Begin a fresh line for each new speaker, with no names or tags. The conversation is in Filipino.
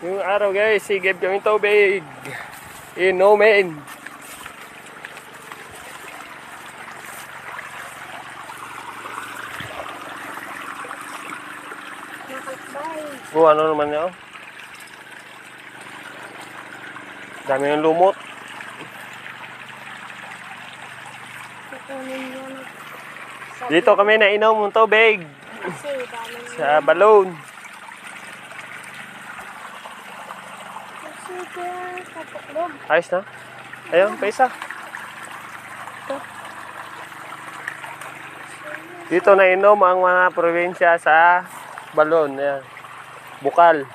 Yung araw guys, sigib kami tubig. Inumin.
Nakakbay.
Ano naman yun? Dami ng lumot.
Kukunin mo na.
Dito kami nainom ng tubig.
Kasi dami
Sa balon.
Kasi kaya katuklog.
Ayos na. Ayun, pa isa. Dito nainom ang mga probinsya sa balon. Ayan. Bukal.